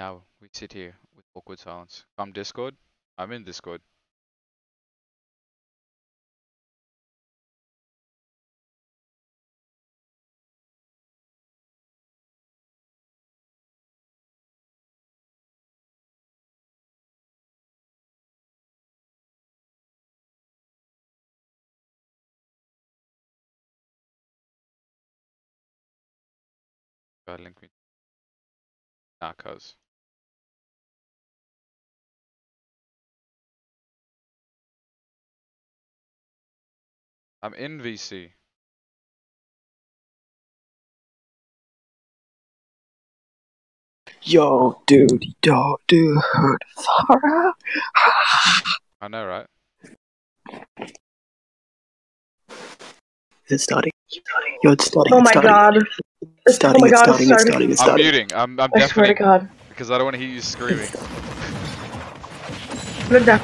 Now we sit here with awkward silence. I'm Discord. I'm in Discord. God, link me. Nah, cuz. I'm in VC. Yo, dude. I know, right? It's starting. Yo, it's starting. Oh my god. It's starting. It's starting. I'm muting. I'm deafening. I swear to God. Because I don't want to hear you screaming. Look down.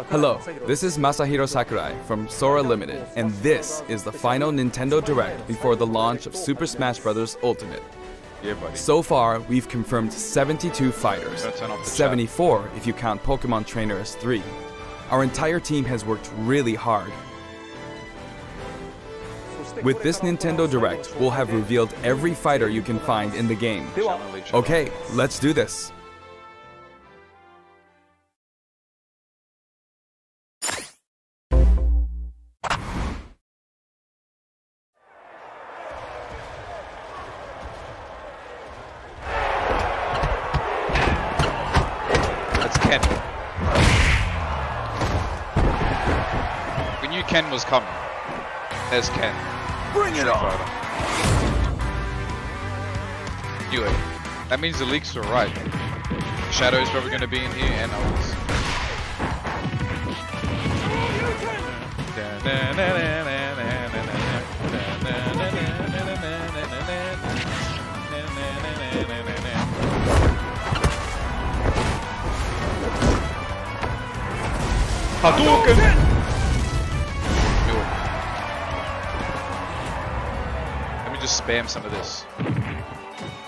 Hello, this is Masahiro Sakurai from Sora Limited, and this is the final Nintendo Direct before the launch of Super Smash Bros. Ultimate. Yeah, buddy. So far, we've confirmed 72 fighters, 74 if you count Pokemon Trainer as 3. Our entire team has worked really hard. With this Nintendo Direct, we'll have revealed every fighter you can find in the game. Okay, let's do this. Ken. We knew Ken was coming. There's Ken. Bring it on! Knew it. That means the leaks were right. Shadow's probably going to be in here, and others. Hadouken! Let me just spam some of this.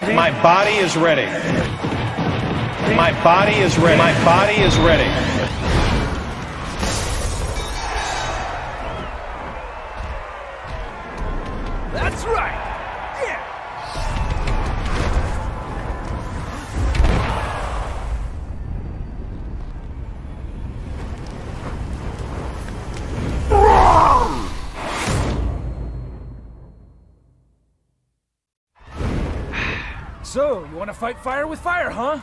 My body is ready. My body is ready. My body is ready. That's right! Yeah! So, you want to fight fire with fire, huh?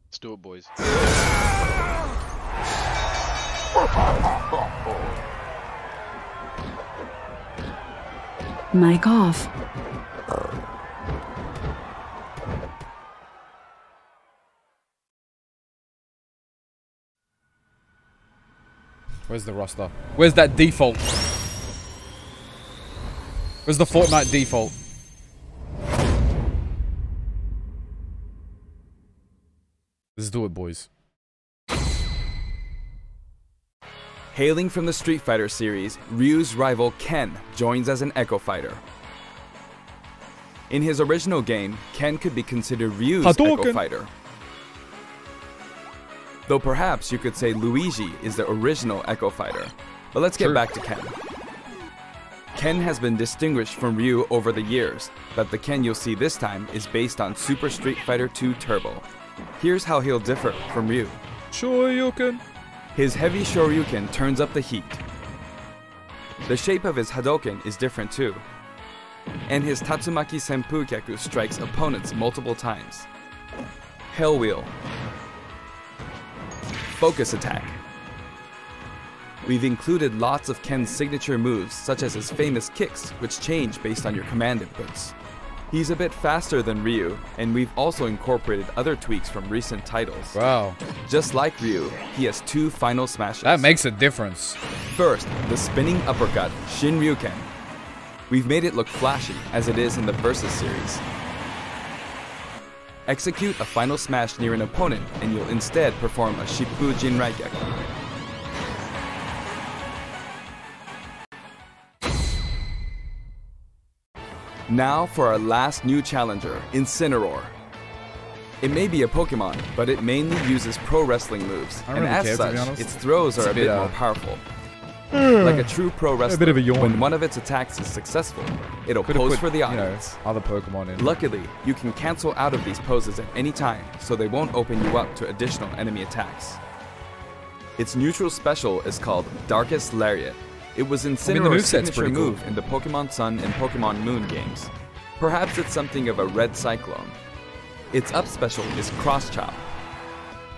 Let's do it, boys. Mic off. Where's the roster? Where's that default? Where's the Fortnite default? Let's do it, boys. Hailing from the Street Fighter series, Ryu's rival Ken joins as an Echo Fighter. In his original game, Ken could be considered Ryu's Echo Fighter. Though perhaps you could say Luigi is the original Echo Fighter. But let's get back to Ken. Ken has been distinguished from Ryu over the years, but the Ken you'll see this time is based on Super Street Fighter 2 Turbo. Here's how he'll differ from Ryu. Shoryuken. His heavy Shoryuken turns up the heat. The shape of his Hadoken is different too. And his Tatsumaki Senpukyaku strikes opponents multiple times. Hell Wheel. Focus Attack. We've included lots of Ken's signature moves, such as his famous kicks, which change based on your command inputs. He's a bit faster than Ryu, and we've also incorporated other tweaks from recent titles. Wow. Just like Ryu, he has 2 final smashes. That makes a difference. First, the spinning uppercut, Shinryuken. We've made it look flashy, as it is in the Versus series. Execute a final smash near an opponent, and you'll instead perform a Shippu Jinraigyaku. Now for our last new challenger, Incineroar. It may be a Pokemon, but it mainly uses pro wrestling moves, and really as care, to be such, honest. its throws are a bit more powerful. Like a true pro wrestler, bit of a yawn. when one of its attacks is successful, it'll pose for the audience. Other Pokemon in. Luckily, you can cancel out of these poses at any time, so they won't open you up to additional enemy attacks. Its neutral special is called Darkest Lariat. It was Incineroar's signature move in the Pokemon Sun and Pokemon Moon games. Perhaps it's something of a red cyclone. Its up special is Cross Chop.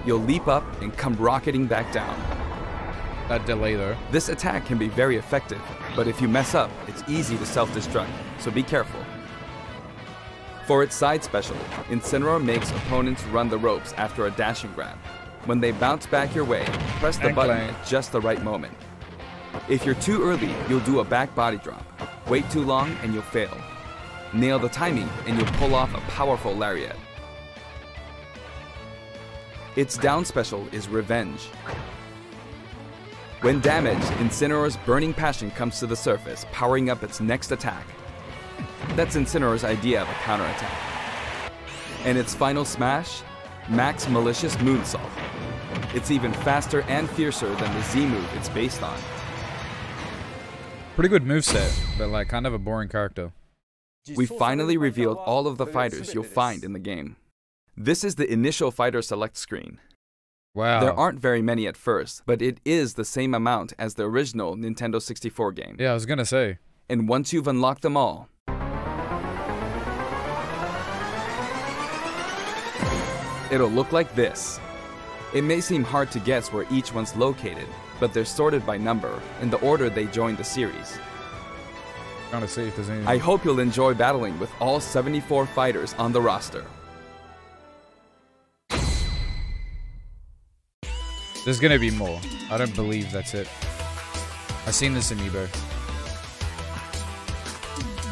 You'll leap up and come rocketing back down. That delay though. This attack can be very effective, but if you mess up, it's easy to self-destruct, so be careful. For its side special, Incineroar makes opponents run the ropes after a dashing grab. When they bounce back your way, press the button at just the right moment. If you're too early, you'll do a back body drop. Wait too long and you'll fail. Nail the timing and you'll pull off a powerful lariat. Its down special is Revenge. When damaged, Incineroar's Burning Passion comes to the surface, powering up its next attack. That's Incineroar's idea of a counterattack. And its final smash? Max Malicious Moonsault. It's even faster and fiercer than the Z move it's based on. Pretty good moveset, but like kind of a boring character. We finally revealed all of the fighters you'll find in the game. This is the initial fighter select screen. Wow. There aren't very many at first, but it is the same amount as the original Nintendo 64 game. Yeah, I was gonna say. And once you've unlocked them all, it'll look like this. It may seem hard to guess where each one's located, but they're sorted by number, in the order they joined the series. Trying to see if there's any. I hope you'll enjoy battling with all 74 fighters on the roster. There's gonna be more. I don't believe that's it. I've seen this amiibo.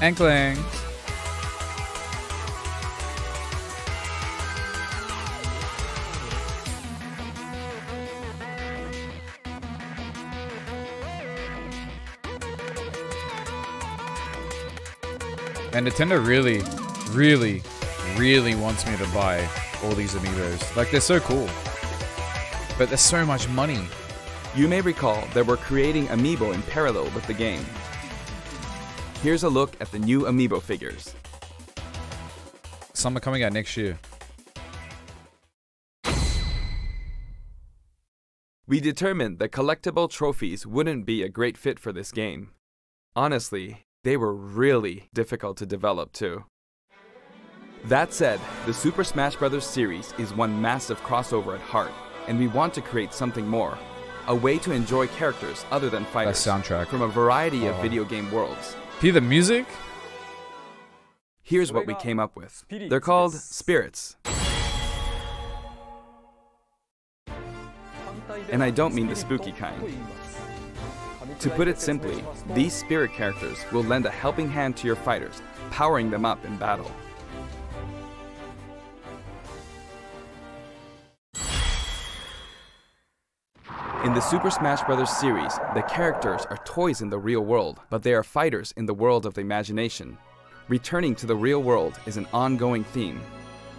Ankling. And Nintendo really wants me to buy all these amiibos. Like, they're so cool. But there's so much money. You may recall that we're creating amiibo in parallel with the game. Here's a look at the new amiibo figures. Some are coming out next year. We determined that collectible trophies wouldn't be a great fit for this game. Honestly, they were really difficult to develop too. That said, the Super Smash Bros. Series is one massive crossover at heart, and we want to create something more. A way to enjoy characters other than fighters soundtrack. from a variety of video game worlds. Hear the music? Here's what we came up with. They're called Spirits. And I don't mean the spooky kind. To put it simply, these spirit characters will lend a helping hand to your fighters, powering them up in battle. In the Super Smash Bros. Series, the characters are toys in the real world, but they are fighters in the world of the imagination. Returning to the real world is an ongoing theme.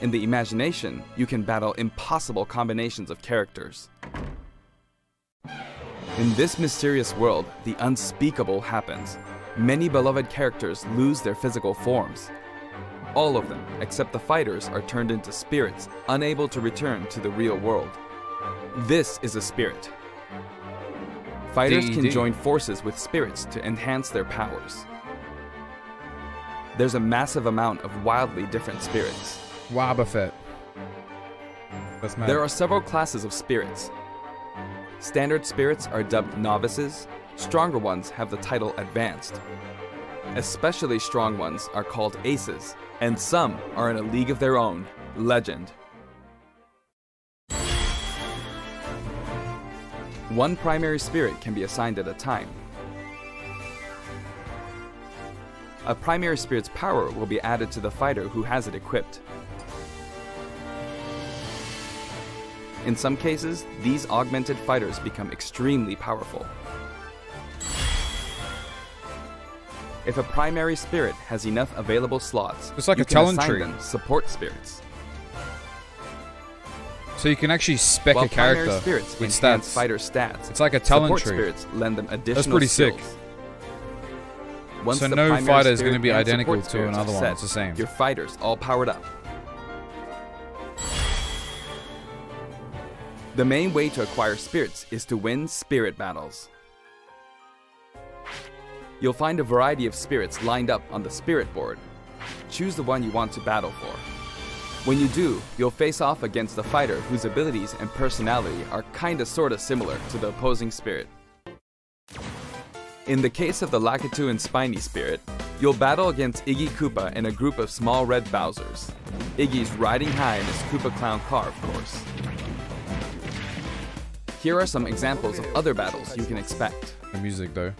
In the imagination, you can battle impossible combinations of characters. In this mysterious world, the unspeakable happens. Many beloved characters lose their physical forms. All of them, except the fighters, are turned into spirits, unable to return to the real world. This is a spirit. Fighters can DED. join forces with spirits to enhance their powers. There's a massive amount of wildly different spirits. Wobbuffet. That's mad. There are several classes of spirits. Standard spirits are dubbed novices. Stronger ones have the title advanced. Especially strong ones are called aces, and some are in a league of their own, legend. One primary spirit can be assigned at a time. A primary spirit's power will be added to the fighter who has it equipped. In some cases, these augmented fighters become extremely powerful. If a primary spirit has enough available slots, it's like you a can talent assign tree. them support spirits. So you can actually spec While a character primary spirits with enhance stats. fighter stats, It's like a talent support tree. spirits lend them additional That's pretty skills. sick. Once So the no primary fighter is spirit going to be and identical support to spirits another are one. set, It's the same. Your fighters all powered up. The main way to acquire spirits is to win spirit battles. You'll find a variety of spirits lined up on the spirit board. Choose the one you want to battle for. When you do, you'll face off against a fighter whose abilities and personality are kinda sorta similar to the opposing spirit. In the case of the Lakitu and Spiny spirit, you'll battle against Iggy Koopa and a group of small red Bowsers. Iggy's riding high in his Koopa Clown car, of course. Here are some examples of other battles you can expect. The music though.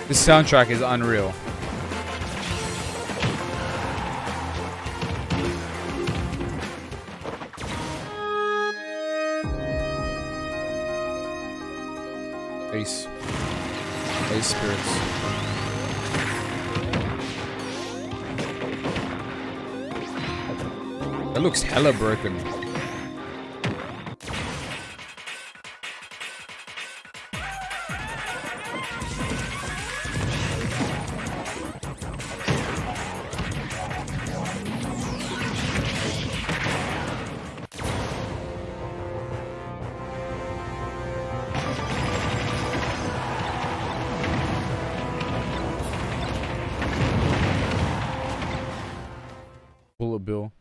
This soundtrack is unreal. Ace. Ace spirits. That looks hella broken. Bullet Bill.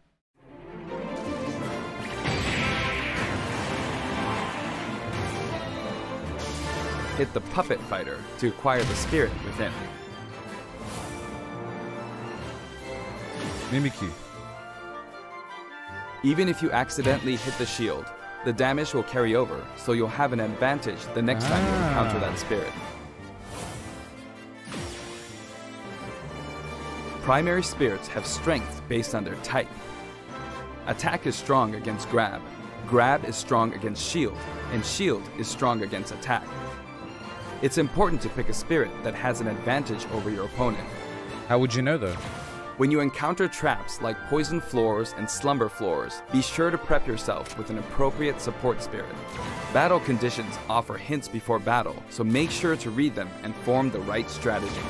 Hit the puppet fighter to acquire the spirit within. Mimikyu. Even if you accidentally hit the shield, the damage will carry over, so you'll have an advantage the next time you encounter that spirit. Primary spirits have strength based on their type. Attack is strong against grab, grab is strong against shield, and shield is strong against attack. It's important to pick a spirit that has an advantage over your opponent. How would you know though? When you encounter traps like poison floors and slumber floors, be sure to prep yourself with an appropriate support spirit. Battle conditions offer hints before battle, so make sure to read them and form the right strategy.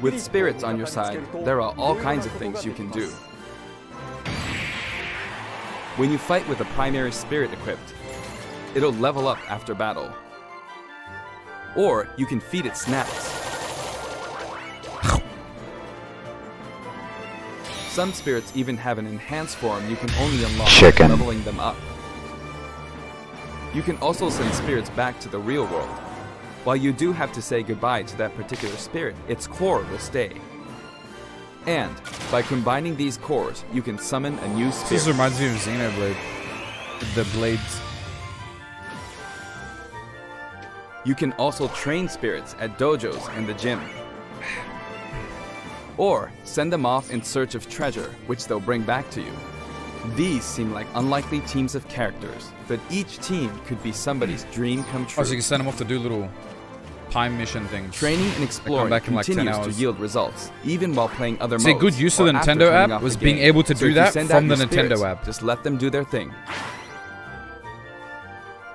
With spirits on your side, there are all kinds of things you can do. When you fight with a primary spirit equipped, it'll level up after battle. Or you can feed it snacks. Some spirits even have an enhanced form you can only unlock by leveling them up. You can also send spirits back to the real world. While you do have to say goodbye to that particular spirit, its core will stay. And by combining these cores, you can summon a new spirit. This reminds me of Xenoblade. The blades. You can also train spirits at dojos and the gym. Or send them off in search of treasure, which they'll bring back to you. These seem like unlikely teams of characters, but each team could be somebody's dream come true. Oh, so you can send them off to do little time mission things. Training and exploring continues to yield results, even while playing other modes. See, good use of the Nintendo app was being able to do that from the Nintendo app. Just let them do their thing.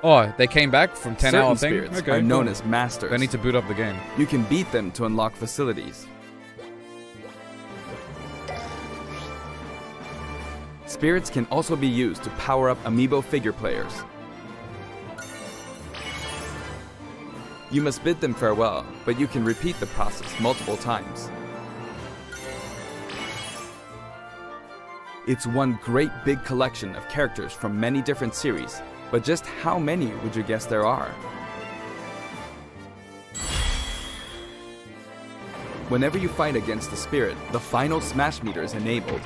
Oh, they came back from 10-hour thing? Spirits are known as masters. They need to boot up the game. You can beat them to unlock facilities. Spirits can also be used to power up amiibo figure players. You must bid them farewell, but you can repeat the process multiple times. It's one great big collection of characters from many different series, but just how many would you guess there are? Whenever you fight against a spirit, the final smash meter is enabled.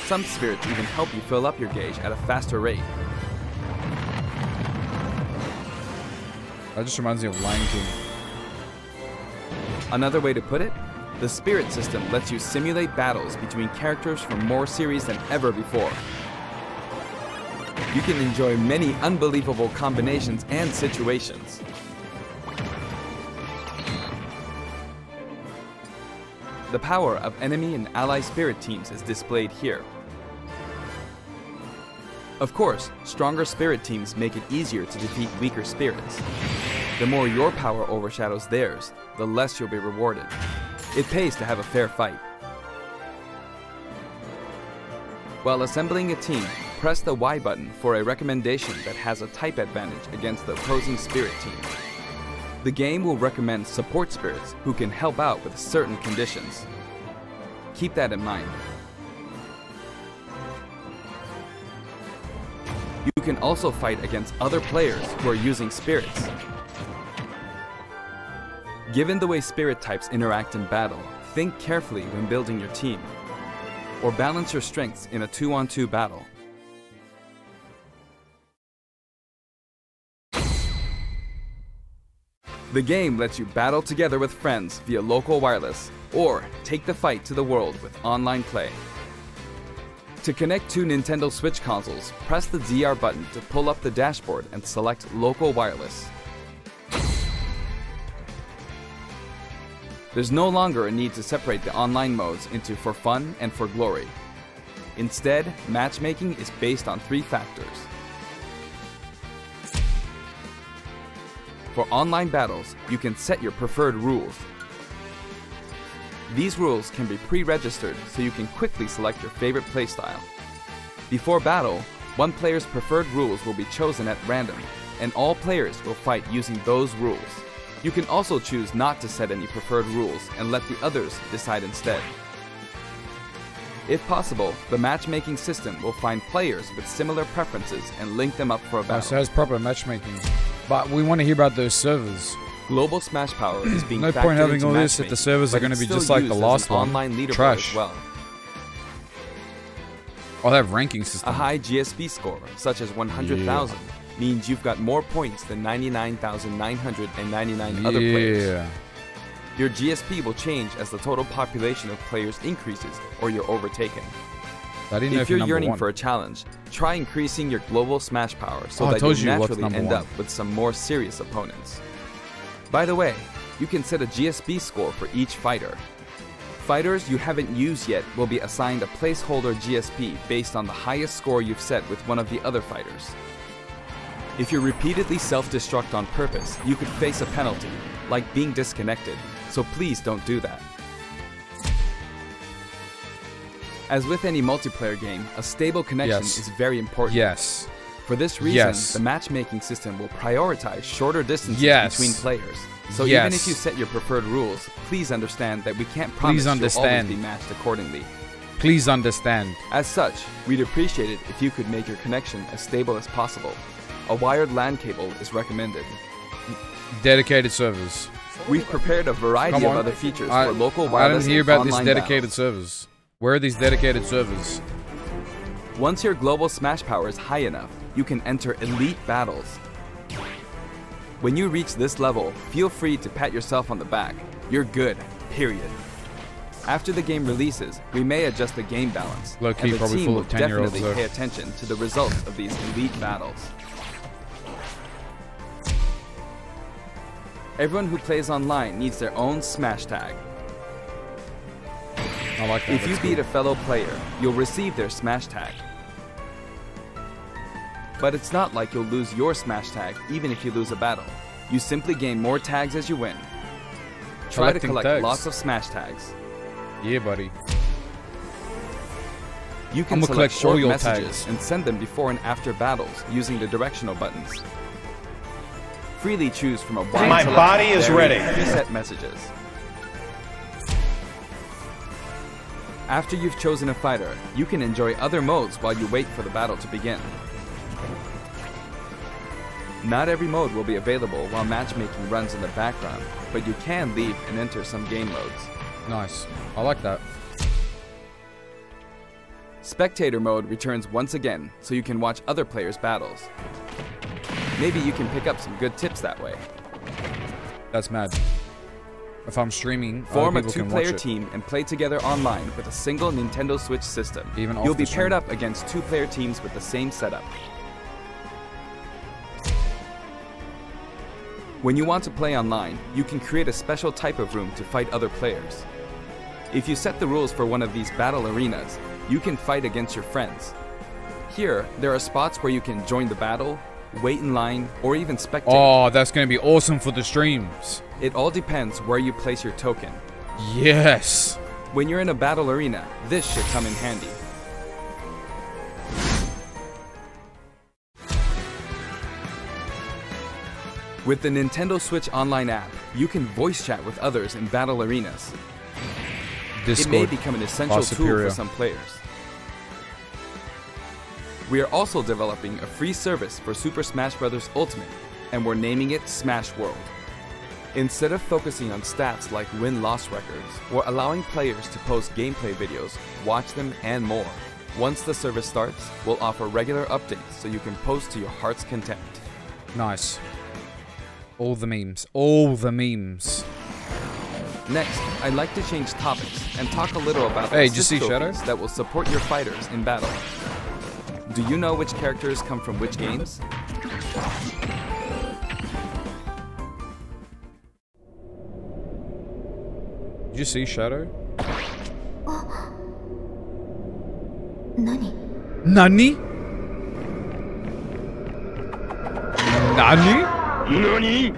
Some spirits even help you fill up your gauge at a faster rate. That just reminds me of Lion King. Another way to put it, the spirit system lets you simulate battles between characters from more series than ever before. You can enjoy many unbelievable combinations and situations. The power of enemy and ally spirit teams is displayed here. Of course, stronger spirit teams make it easier to defeat weaker spirits. The more your power overshadows theirs, the less you'll be rewarded. It pays to have a fair fight. While assembling a team, press the Y button for a recommendation that has a type advantage against the opposing spirit team. The game will recommend support spirits who can help out with certain conditions. Keep that in mind. You can also fight against other players who are using spirits. Given the way spirit types interact in battle, think carefully when building your team, or balance your strengths in a 2-on-2 battle. The game lets you battle together with friends via local wireless, or take the fight to the world with online play. To connect two Nintendo Switch consoles, press the DR button to pull up the dashboard and select local wireless. There's no longer a need to separate the online modes into for fun and for glory. Instead, matchmaking is based on 3 factors. For online battles, you can set your preferred rules. These rules can be pre-registered so you can quickly select your favorite playstyle. Before battle, one player's preferred rules will be chosen at random, and all players will fight using those rules. You can also choose not to set any preferred rules and let the others decide instead. If possible, the matchmaking system will find players with similar preferences and link them up for a battle. So it's proper matchmaking. But we want to hear about those servers. Global Smash Power is being no factored point having into all this if the servers are going to be just like the last one. Online leaderboard Trash. as well. Oh, they have ranking system. A high GSP score, such as 100,000, means you've got more points than 99,999 other players. Your GSP will change as the total population of players increases or you're overtaken. If you're yearning for a challenge, try increasing your global Smash Power so that you naturally end up with some more serious opponents. By the way, you can set a GSP score for each fighter. Fighters you haven't used yet will be assigned a placeholder GSP based on the highest score you've set with one of the other fighters. If you repeatedly self-destruct on purpose, you could face a penalty, like being disconnected, so please don't do that. As with any multiplayer game, a stable connection is very important. For this reason, the matchmaking system will prioritize shorter distances between players. So even if you set your preferred rules, please understand that we can't promise you'll always be matched accordingly. Please understand. As such, we'd appreciate it if you could make your connection as stable as possible. A wired LAN cable is recommended. Dedicated servers. We've prepared a variety of other features for local wireless and online I didn't hear about these dedicated battles. servers. Where are these dedicated servers? Once your global smash power is high enough, you can enter elite battles. When you reach this level, feel free to pat yourself on the back. You're good, period. After the game releases, we may adjust the game balance, Low key, and the probably team full will of 10-year-olds definitely though. pay attention to the results of these elite battles. Everyone who plays online needs their own smash tag. I like that. If you beat a fellow player, you'll receive their smash tag. But it's not like you'll lose your smash tag even if you lose a battle. You simply gain more tags as you win. Try to collect lots of smash tags. Yeah, buddy. You can select short messages and send them before and after battles using the directional buttons. Freely choose from a wide selection of preset messages. After you've chosen a fighter, you can enjoy other modes while you wait for the battle to begin. Not every mode will be available while matchmaking runs in the background, but you can leave and enter some game modes. Nice. I like that. Spectator mode returns once again, so you can watch other players' battles. Maybe you can pick up some good tips that way. That's mad. If I'm streaming, form a two-player team and play together online with a single Nintendo Switch system. You'll be paired up against two-player teams with the same setup. When you want to play online, you can create a special type of room to fight other players. If you set the rules for one of these battle arenas, you can fight against your friends. Here, there are spots where you can join the battle, wait in line, or even spectate. Oh, that's going to be awesome for the streams. It all depends where you place your token. Yes. When you're in a battle arena, this should come in handy. With the Nintendo Switch Online app, you can voice chat with others in battle arenas. Discord, it may become an essential tool for some players. We are also developing a free service for Super Smash Bros. Ultimate, and we're naming it Smash World. Instead of focusing on stats like win-loss records, we're allowing players to post gameplay videos, watch them, and more. Once the service starts, we'll offer regular updates so you can post to your heart's content. Nice. All the memes. All the memes. Next, I'd like to change topics and talk a little about the trophies that will support your fighters in battle. Do you know which characters come from which games? Did you see Shadow? Nani? Nani? Nani? Nani?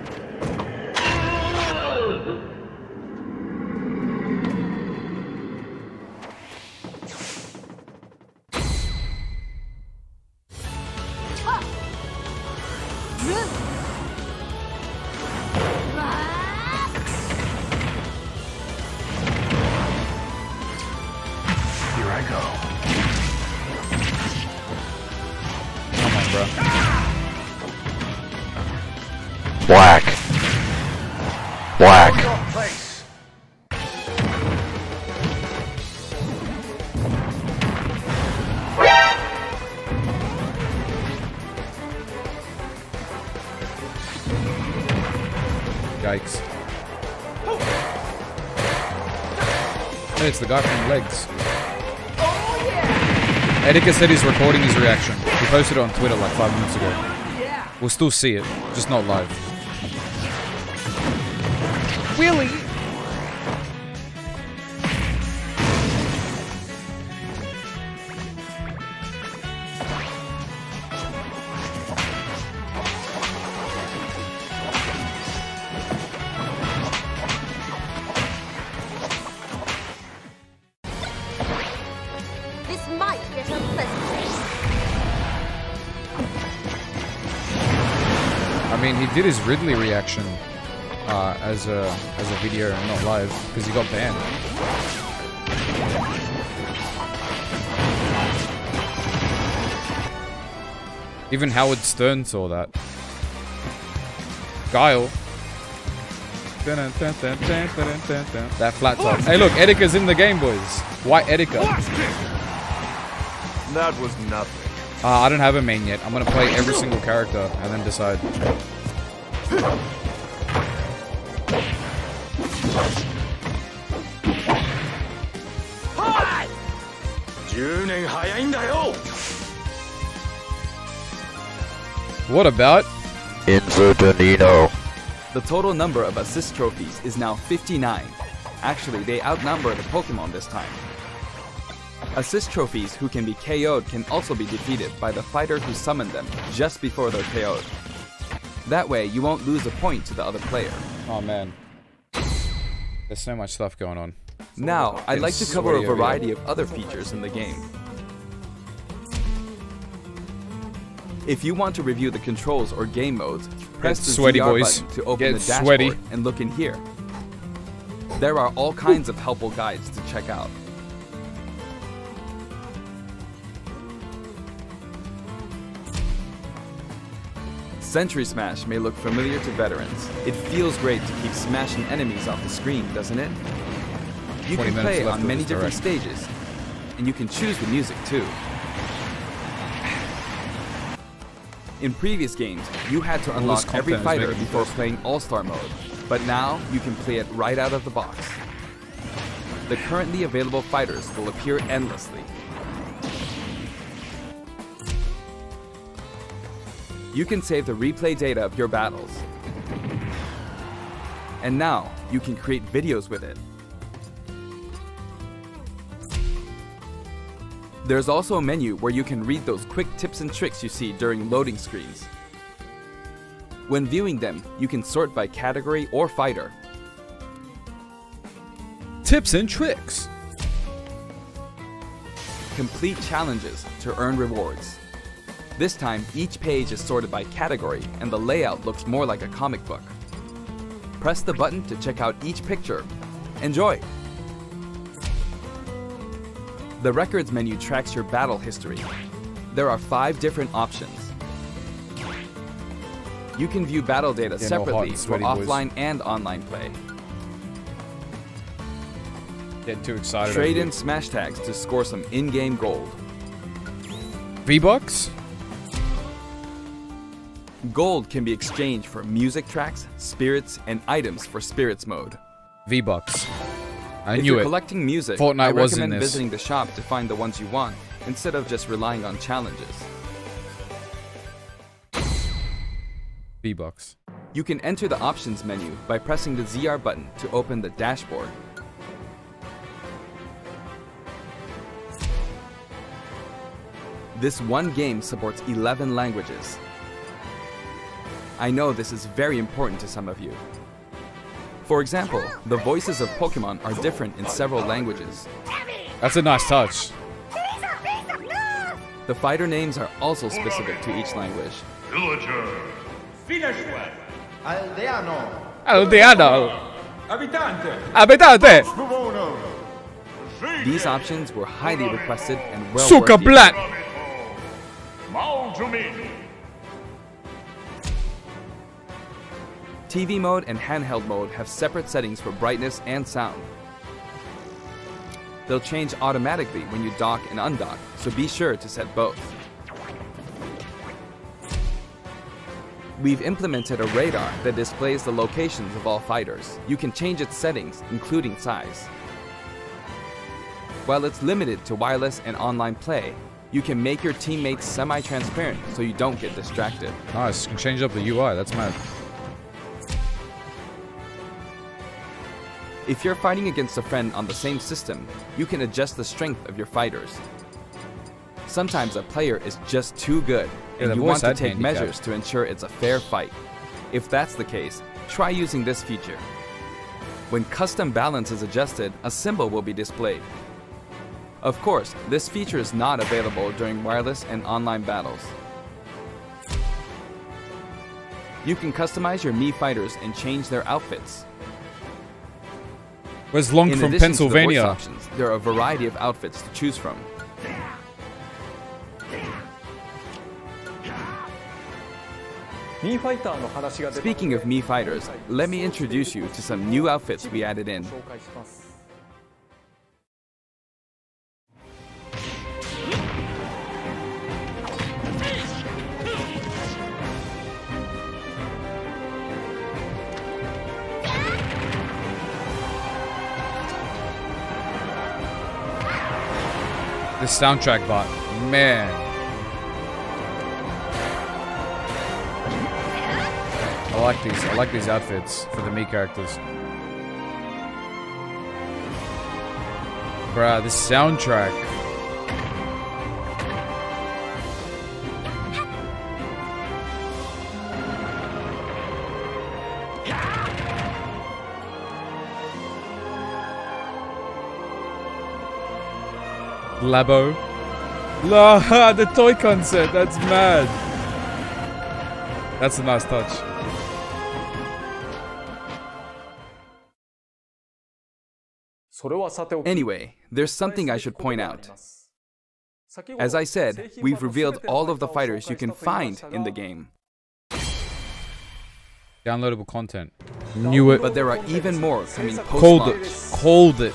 Here I go. Come on, bro. Black. Black. Yikes. Hey, it's the guy from Legs. Etika said he's recording his reaction. He posted it on Twitter like 5 minutes ago. We'll still see it, just not live. Willie! This might get unpleasant. mean, he did his Ridley reaction as a video and not live because he got banned. Even Howard Stern saw that. Guile. That flat top. Hey, look, Edika's in the game, boys. White Edika. That was nothing. I don't have a main yet. I'm gonna play every single character and then decide. What about Invertanino. The total number of assist trophies is now 59. Actually, they outnumber the Pokemon this time. Assist trophies who can be KO'd can also be defeated by the fighter who summoned them just before they're KO'd. That way, you won't lose a point to the other player. Oh man. There's so much stuff going on. Now, I'd like to cover a variety of other features in the game. If you want to review the controls or game modes, press the sweaty, ZR boys. button to open Get the dashboard sweaty. and look in here. There are all kinds of helpful guides to check out. Sentry Smash may look familiar to veterans. It feels great to keep smashing enemies off the screen, doesn't it? You can play on many different stages, and you can choose the music too. In previous games, you had to unlock every fighter before playing All-Star mode, but now you can play it right out of the box. The currently available fighters will appear endlessly. You can save the replay data of your battles. And now, you can create videos with it. There's also a menu where you can read those quick tips and tricks you see during loading screens. When viewing them, you can sort by category or fighter. Tips and tricks. Complete challenges to earn rewards. This time, each page is sorted by category and the layout looks more like a comic book. Press the button to check out each picture. Enjoy! The Records menu tracks your battle history. There are 5 different options. You can view battle data separately for offline and online play. Getting too excited. Trade in smash tags to score some in-game gold. V-Bucks? Gold can be exchanged for music tracks, spirits, and items for spirits mode. V-Bucks. I if knew you're it. collecting music, Fortnite I was in recommend this. visiting the shop to find the ones you want, instead of just relying on challenges. V-Bucks. You can enter the options menu by pressing the ZR button to open the dashboard. This one game supports 11 languages. I know this is very important to some of you. For example, the voices of Pokemon are different in several languages. That's a nice touch. The fighter names are also specific to each language. Villager. Finish. Aldeano. Aldeano. Abitante. Abitante. These options were highly requested and well Suka worth the Black. TV mode and handheld mode have separate settings for brightness and sound. They'll change automatically when you dock and undock, so be sure to set both. We've implemented a radar that displays the locations of all fighters. You can change its settings, including size. While it's limited to wireless and online play, you can make your teammates semi-transparent so you don't get distracted. Nice. You can change up the UI. That's mad. If you're fighting against a friend on the same system, you can adjust the strength of your fighters. Sometimes a player is just too good, and you want to take measures to ensure it's a fair fight. If that's the case, try using this feature. When custom balance is adjusted, a symbol will be displayed. Of course, this feature is not available during wireless and online battles. You can customize your Mii fighters and change their outfits. Where's Long In from addition to the Pennsylvania? voice options, there are a variety of outfits to choose from. Speaking of Mii fighters, let me introduce you to some new outfits we added in. The soundtrack bot, man. I like these. I like these outfits for the Mii characters. Bruh, this soundtrack. Labo. La, the toy concept. That's mad. That's a nice touch. Anyway, there's something I should point out. As I said, we've revealed all of the fighters you can find in the game. Downloadable content. Knew it. But there are even more coming Called it. post-launch. Called it.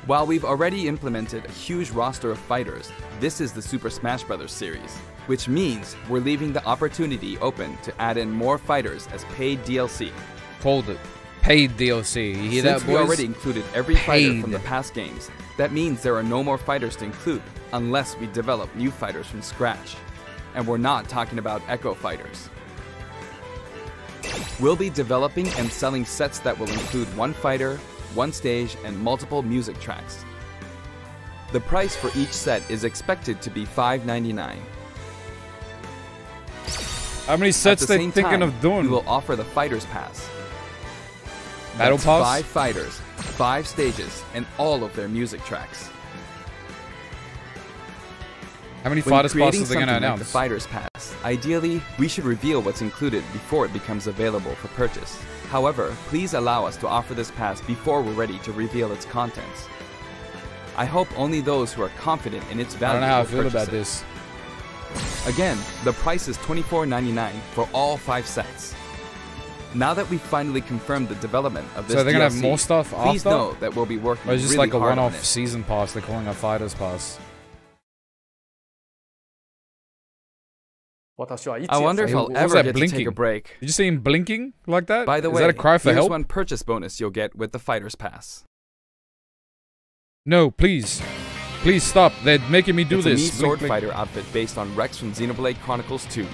While we've already implemented a huge roster of fighters, this is the Super Smash Bros. Series, which means we're leaving the opportunity open to add in more fighters as paid DLC. Called it. Paid DLC. You hear Since that, we boys? already included every fighter Paid. from the past games, that means there are no more fighters to include unless we develop new fighters from scratch. And we're not talking about Echo fighters. We'll be developing and selling sets that will include one fighter, one stage, and multiple music tracks. The price for each set is expected to be $5.99. How many sets At the they same thinking time, of doing? we will offer the Fighters Pass. Battle That's Pass? 5 fighters, 5 stages, and all of their music tracks. How many When fighters creating passes are they gonna something like the announce? Fighters Pass, ideally, we should reveal what's included before it becomes available for purchase. However, please allow us to offer this pass before we're ready to reveal its contents. I hope only those who are confident in its I value don't know how I will feel purchase about it. this. Again, the price is $24.99 for all 5 sets. Now that we've finally confirmed the development of this So they're gonna have DLC, more stuff please after? know that we'll be working Or is this really like a hard on one-off it. season pass they're calling a Fighters Pass? I wonder if Hey, I'll what was ever that get to blinking? take a break. Did you see him blinking like that? By the Is way, that a cry for here's help? one purchase bonus you'll get with the Fighters Pass. No, please. Please stop. They're making me do It's this. a Mii Sword Blink, blink. Fighter outfit based on Rex from Xenoblade Chronicles 2.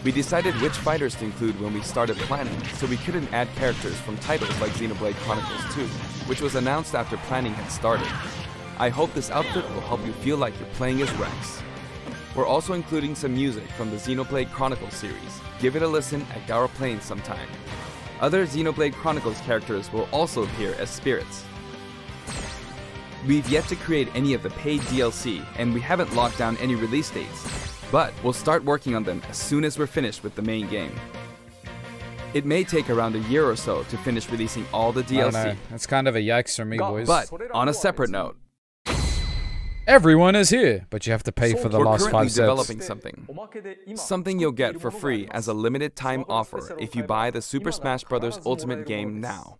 We decided which fighters to include when we started planning, so we couldn't add characters from titles like Xenoblade Chronicles 2, which was announced after planning had started. I hope this outfit will help you feel like you're playing as Rex. We're also including some music from the Xenoblade Chronicles series. Give it a listen at Gower Plains sometime. Other Xenoblade Chronicles characters will also appear as spirits. We've yet to create any of the paid DLC, and we haven't locked down any release dates, but we'll start working on them as soon as we're finished with the main game. It may take around a year or so to finish releasing all the I don't know. DLC, That's kind of a yikes for me, boys. but on a separate note, Everyone is here, but you have to pay for the we're last currently 5 sets. developing something you'll get for free as a limited time offer if you buy the Super Smash Bros. Ultimate game now.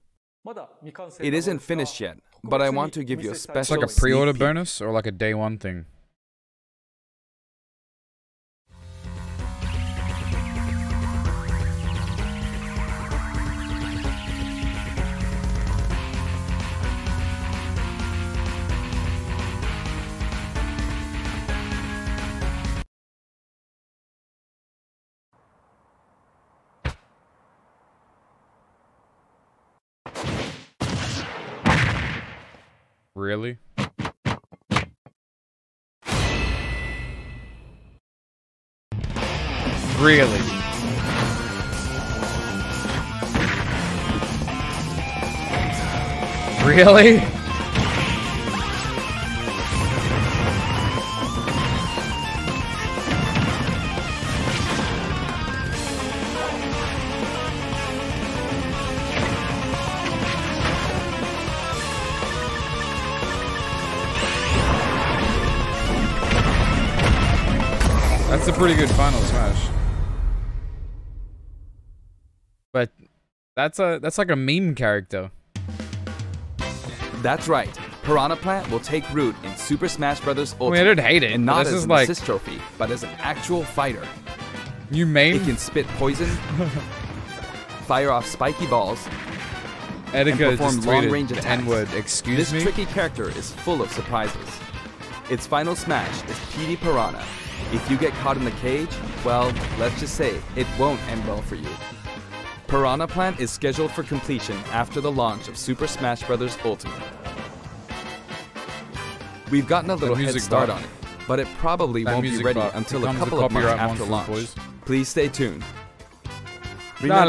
It isn't finished yet, but I want to give you a It's special like a pre-order sneak peek. bonus or like a day one thing. Really? Really? Really? That's a pretty good final smash. But that's like a meme character. That's right. Piranha Plant will take root in Super Smash Bros. Ultimate. I don't hate it. And not this as is an like assist trophy, but as an actual fighter. You meme? It can spit poison, fire off spiky balls, and Etika perform just long-range tweeted attacks. N-word, excuse This me? tricky character is full of surprises. Its final smash is PD Piranha. If you get caught in the cage, well, let's just say it won't end well for you. Piranha Plant is scheduled for completion after the launch of Super Smash Bros. Ultimate. We've gotten a little head start on it, but it probably won't be ready until a couple of months after launch. Please stay tuned. Remember,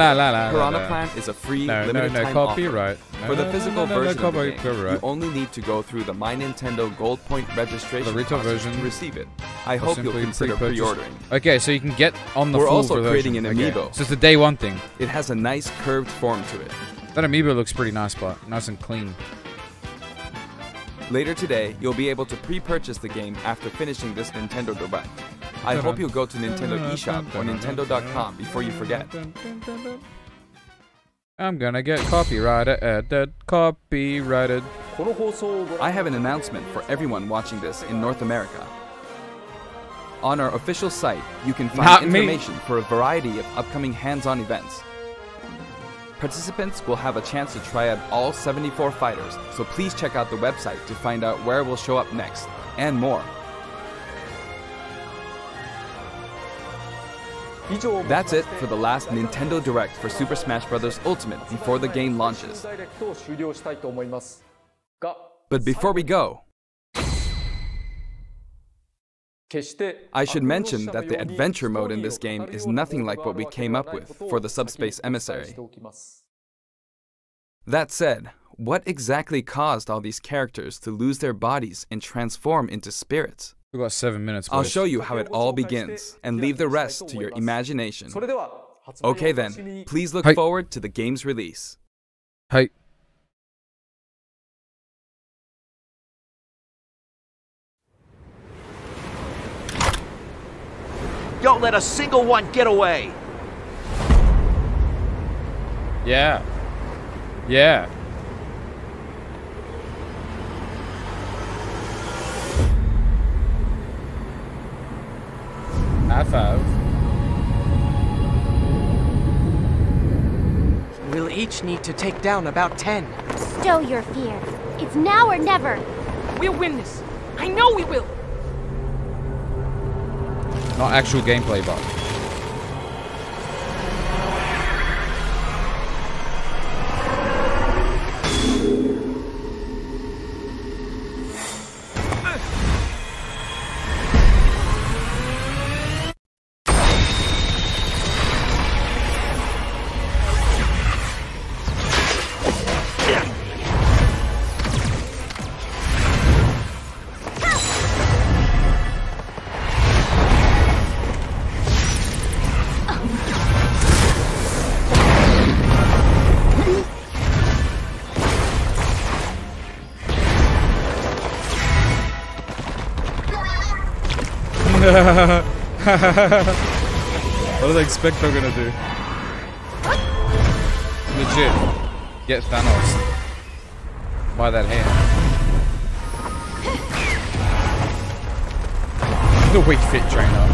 Piranha Plant is a free, limited time offer. For the physical version of the game, you only need to go through the My Nintendo Gold Point registration process to receive it. I hope you'll consider pre-ordering. Okay, so you can get on the We're full also version. creating an amiibo. Okay. So it's a day one thing. It has a nice curved form to it. That amiibo looks pretty nice, but nice and clean. Later today, you'll be able to pre-purchase the game after finishing this Nintendo Direct. I hope you'll go to Nintendo eShop or Nintendo.com before you forget. I'm gonna get copyrighted. Copyrighted. I have an announcement for everyone watching this in North America. On our official site, you can find information for a variety of upcoming hands-on events. Participants will have a chance to try out all 74 fighters, so please check out the website to find out where we'll show up next, and more. That's it for the last Nintendo Direct for Super Smash Bros. Ultimate before the game launches. But before we go, I should mention that the adventure mode in this game is nothing like what we came up with for the Subspace Emissary. That said, what exactly caused all these characters to lose their bodies and transform into spirits? We've got 7 minutes. I'll show you how it all begins, and leave the rest to your imagination. Okay then, please look forward to the game's release. Hey. Don't let a single one get away! Yeah. Yeah. High five. We'll each need to take down about 10. Stow your fear. It's now or never. We'll win this. I know we will. Not actual gameplay, but. What do they expect they're gonna do? Legit. Get Thanos. By that hand. The weak fit trainer.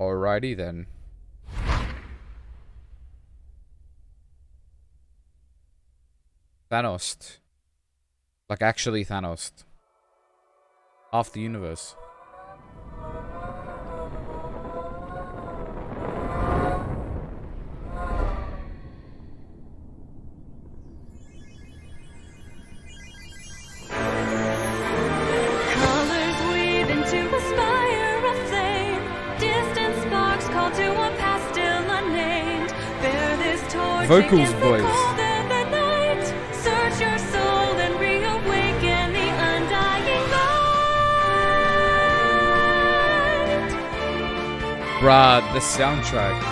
Alrighty then. Thanos. Like actually Thanos. Half the universe. vocals voice. Search your soul and reawaken the undying light. Bruh, the soundtrack.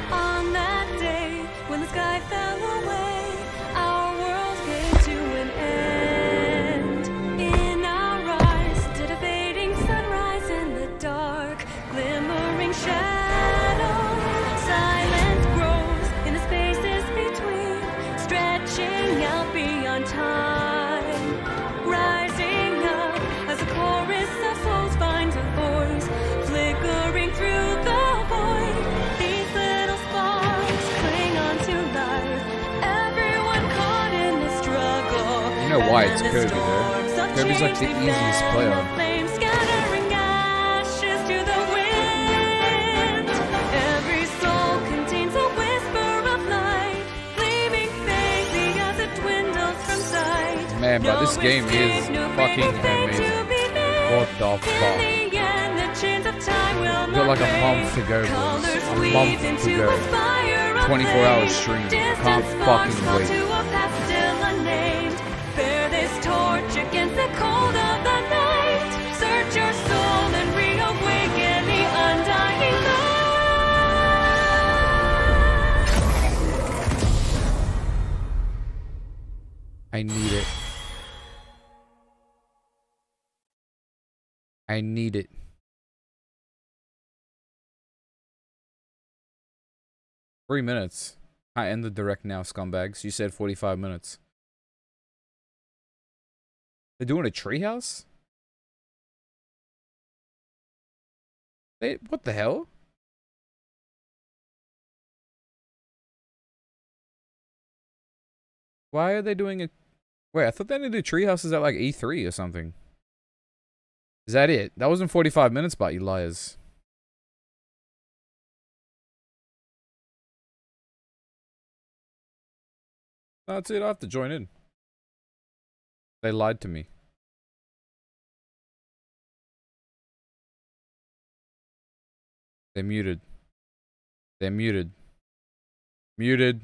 On that day, when the sky fell away, our world came to an end. In our eyes, stood a fading sunrise in the dark, glimmering shadow. Silence grows in the spaces between, stretching out beyond time. Rising up as a chorus of souls finds a voice, flickering through the void. These little sparks cling on to life. Everyone caught in the struggle. You know why it's Kirby though. Kirby's like the easiest player. Flames scattering ashes to the wind. Every soul contains a whisper of light, gleaming faintly as it dwindles from sight. Man, but this game is fucking amazing. What the fuck? We got like a month to go, boys. A month to go. 24-hour stream. Can't fucking wait. Bear this torch against the cold of the night. Search your soul and reawaken the undying light. I need it. I need it. Three minutes. I end the direct now, scumbags. You said 45 minutes. They're doing a treehouse? What the hell? Why are they doing a... Wait, I thought they did treehouses at like E3 or something. Is that it? That wasn't 45 minutes, but you liars. That's it, I have to join in. They lied to me. They're muted. They're muted. Muted.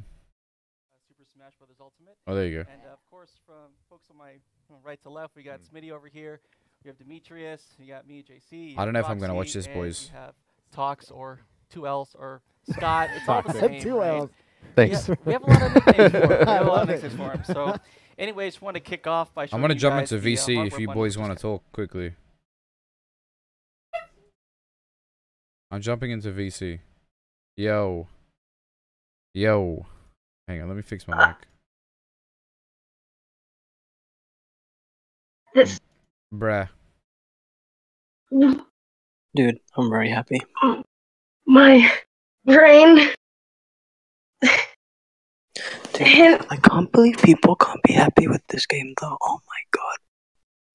Super Smash Brothers Ultimate. Oh, there you go. And of course, from folks on my right to left, we got Smitty over here. We have Demetrius. You got me, JC. I don't know if I'm gonna watch this, boys. We have Tox or 2Ls or Scott. It's all the same. 2Ls. Right? Thanks. We have a lot of nicknames for him. We have a lot of nicknames for him. So, anyways, want to kick off by showing I'm gonna you jump guys into the, VC if hardware you bundle, boys which want to talk quickly. I'm jumping into VC. Yo. Yo. Hang on, let me fix my mic. This. Bruh. Dude, I'm very happy. My brain. Dude, I can't believe people can't be happy with this game though. Oh my god.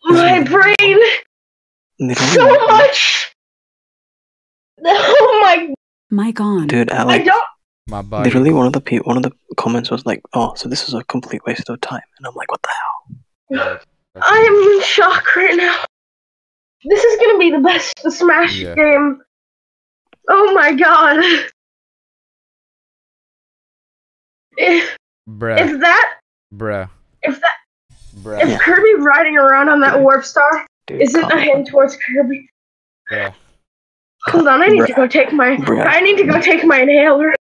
My brain. So much. Oh my. Mic on. Dude, I Alex. don't. My body. Literally, one of the comments was like, "Oh, so this is a complete waste of time," and I'm like, "What the hell?" I am in shock right now. This is gonna be the best Smash game. Oh my god. Bruh. If that. Bruh. If that. Bruh. If Kirby riding around on that warp star isn't a hint towards Kirby. Yeah. Hold on, I need to go take my. I need to go take my inhaler.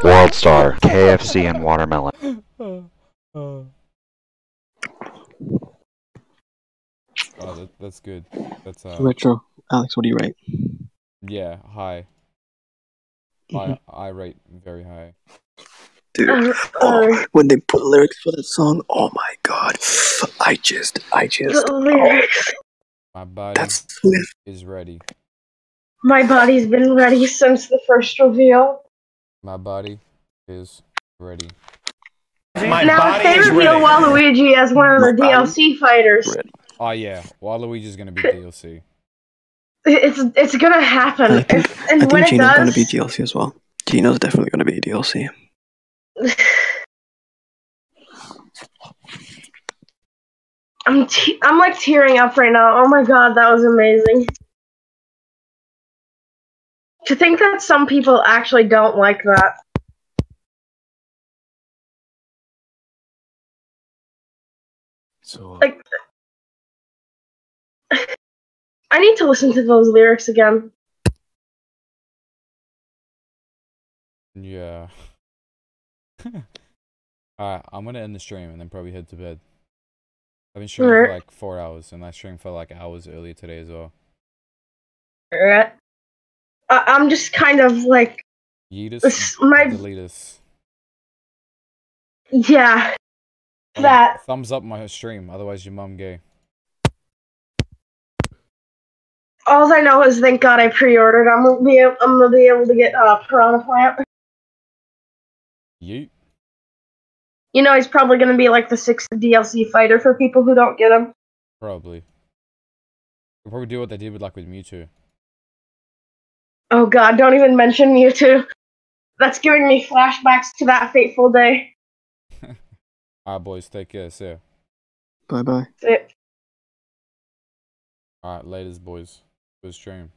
World Star, KFC, and watermelon. Oh, that's good. That's Retro. Alex, what do you rate? Yeah, high. I rate very high. Dude, when they put lyrics for that song, oh my god. I just The lyrics. My body is ready. My body's been ready since the first reveal. My body is ready. Now, if they reveal Waluigi as one of the DLC fighters, Oh yeah, Waluigi's gonna be DLC. it's gonna happen. I think when it Gino's does, gonna be DLC as well. Gino's definitely gonna be DLC. I'm like tearing up right now. Oh my god, that was amazing. To think that some people actually don't like that. So, like, I need to listen to those lyrics again. Yeah. Alright, I'm gonna end the stream and then probably head to bed. I've been streaming for like 4 hours, and I streamed for like hours earlier today as well. Alright. I'm just kind of like... Delete us. Yeah. That. Thumbs up my stream, otherwise your mum gay. All I know is, thank God I pre-ordered. I'm gonna be able to get Piranha Plant. Yeet. You know, he's probably gonna be like the 6th DLC fighter for people who don't get him. Probably. They'll probably do what they did with Mewtwo. Oh God, don't even mention Mewtwo. That's giving me flashbacks to that fateful day. Alright, boys, take care. See ya. Bye bye. See ya. Alright, laters, boys. Good stream.